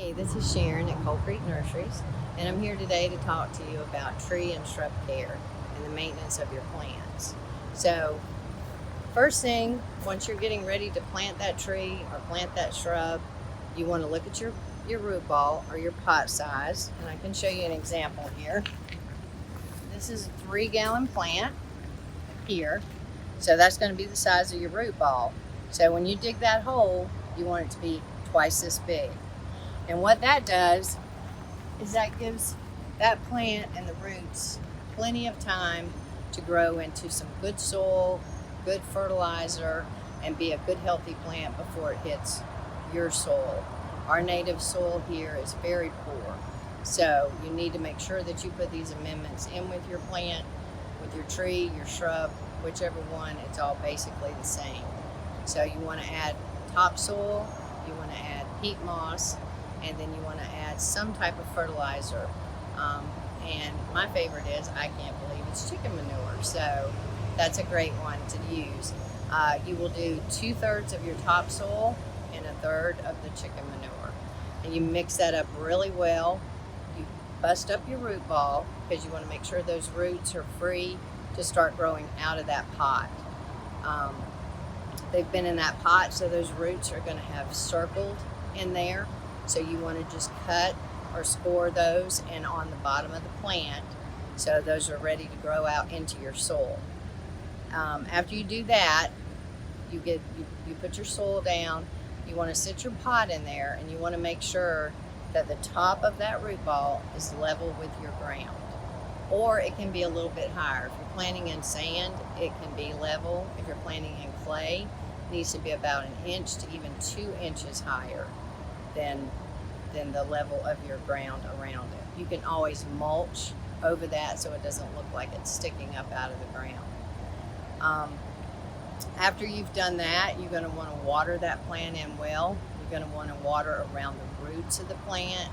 Hey, this is Sharon at Cold Creek Nurseries, and I'm here today to talk to you about tree and shrub care and the maintenance of your plants. So, first thing, once you're getting ready to plant that tree or plant that shrub, you want to look at your root ball or your pot size, and I can show you an example here. This is a 3-gallon plant here, so that's going to be the size of your root ball. So when you dig that hole, you want it to be twice this big. And what that does is that gives that plant and the roots plenty of time to grow into some good soil, good fertilizer, and be a good healthy plant before it hits your soil. Our native soil here is very poor, so you need to make sure that you put these amendments in with your plant, with your tree, your shrub, whichever one. It's all basically the same. So you want to add topsoil, you want to add peat moss, and then you want to add some type of fertilizer. And my favorite is, I can't believe it's chicken manure, so that's a great one to use. You will do 2/3 of your topsoil and 1/3 of the chicken manure. And you mix that up really well. You bust up your root ball because you want to make sure those roots are free to start growing out of that pot. They've been in that pot, so those roots are going to have circled in there. So you want to just cut or score those and on the bottom of the plant, so those are ready to grow out into your soil. After you do that, you put your soil down. You want to sit your pot in there, and you want to make sure that the top of that root ball is level with your ground, or it can be a little bit higher. If you're planting in sand, it can be level. If you're planting in clay, it needs to be about 1 inch to even 2 inches higher than the level of your ground around it. You can always mulch over that so it doesn't look like it's sticking up out of the ground. After you've done that, you're going to want to water that plant in well. You're going to want to water around the roots of the plant,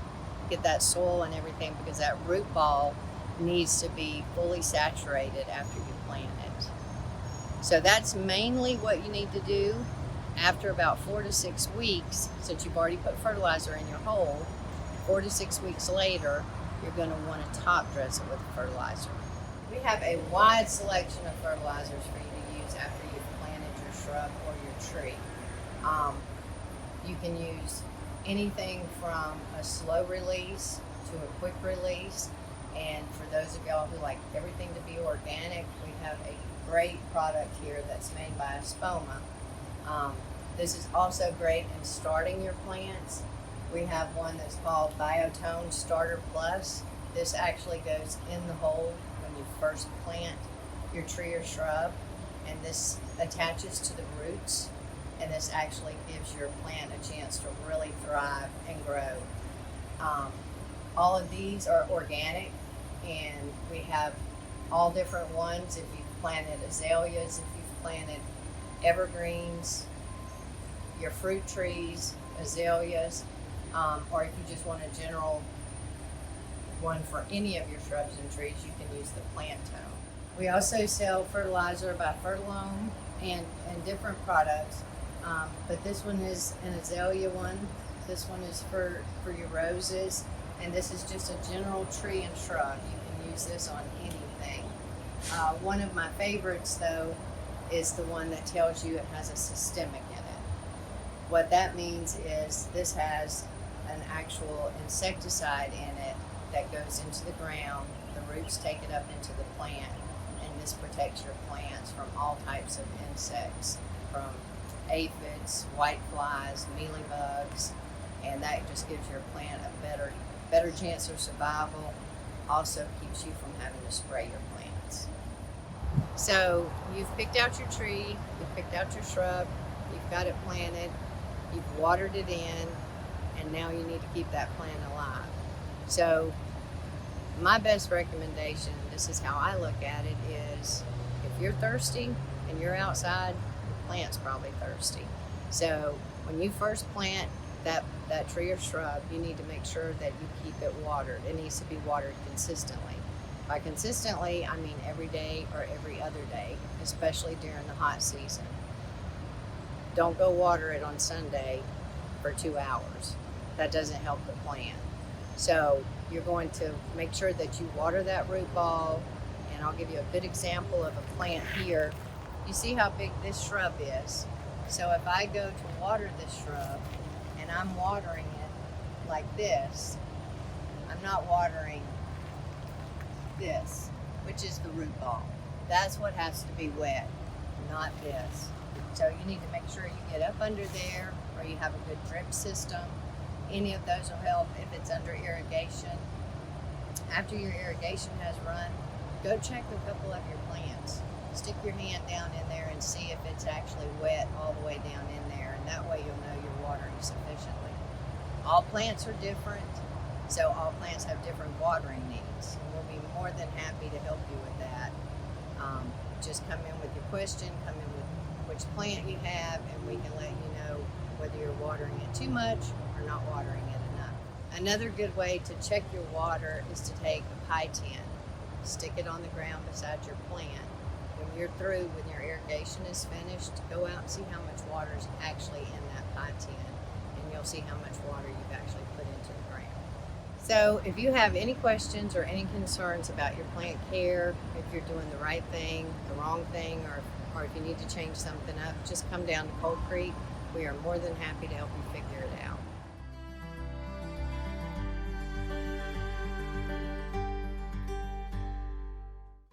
get that soil and everything, because that root ball needs to be fully saturated after you plant it. So that's mainly what you need to do. After about 4 to 6 weeks, since you've already put fertilizer in your hole, 4 to 6 weeks later, you're going to want to top dress it with fertilizer. We have a wide selection of fertilizers for you to use after you've planted your shrub or your tree. You can use anything from a slow release to a quick release. And for those of y'all who like everything to be organic, we have a great product here that's made by Espoma. This is also great in starting your plants. We have one that's called Biotone Starter Plus. This actually goes in the hole when you first plant your tree or shrub, and this attaches to the roots, and this actually gives your plant a chance to really thrive and grow. All of these are organic, and we have all different ones. If you've planted azaleas, if you've planted evergreens, your fruit trees, azaleas, or if you just want a general one for any of your shrubs and trees, you can use the plant tone. We also sell fertilizer by Fertilome and different products, but this one is an azalea one. This one is for your roses, and this is just a general tree and shrub. You can use this on anything. One of my favorites, though, is the one that tells you it has a systemic in it. What that means is this has an actual insecticide in it that goes into the ground. The roots take it up into the plant, and this protects your plants from all types of insects, from aphids, whiteflies, mealybugs, and that just gives your plant a better chance of survival. Also keeps you from having to spray your plants. So you've picked out your tree, you've picked out your shrub, you've got it planted, you've watered it in, and now you need to keep that plant alive. So my best recommendation, this is how I look at it, is if you're thirsty and you're outside, your plant's probably thirsty. So when you first plant that tree or shrub, you need to make sure that you keep it watered. It needs to be watered consistently. By consistently, I mean every day or every other day, especially during the hot season. Don't go water it on Sunday for 2 hours. that doesn't help the plant. So you're going to make sure that you water that root ball, and I'll give you a good example of a plant here. You see how big this shrub is. So if I go to water this shrub and I'm watering it like this, I'm not watering this, which is the root ball. That's what has to be wet, not this. So you need to make sure you get up under there, or you have a good drip system. Any of those will help if it's under irrigation. After your irrigation has run, go check a couple of your plants. Stick your hand down in there and see if it's actually wet all the way down in there, and that way you'll know you're watering sufficiently. All plants are different, so all plants have different watering needs, and we'll be more than happy to help you with that. Just come in with your question, come in with which plant you have, and we can let you know whether you're watering it too much or not watering it enough. Another good way to check your water is to take a pie tin, stick it on the ground beside your plant. When you're through, when your irrigation is finished, go out and see how much water is actually in that pie tin, and you'll see how much water you've actually put into the ground. So if you have any questions or any concerns about your plant care, if you're doing the right thing, the wrong thing, or if you need to change something up, just come down to Cold Creek. We are more than happy to help you figure it out.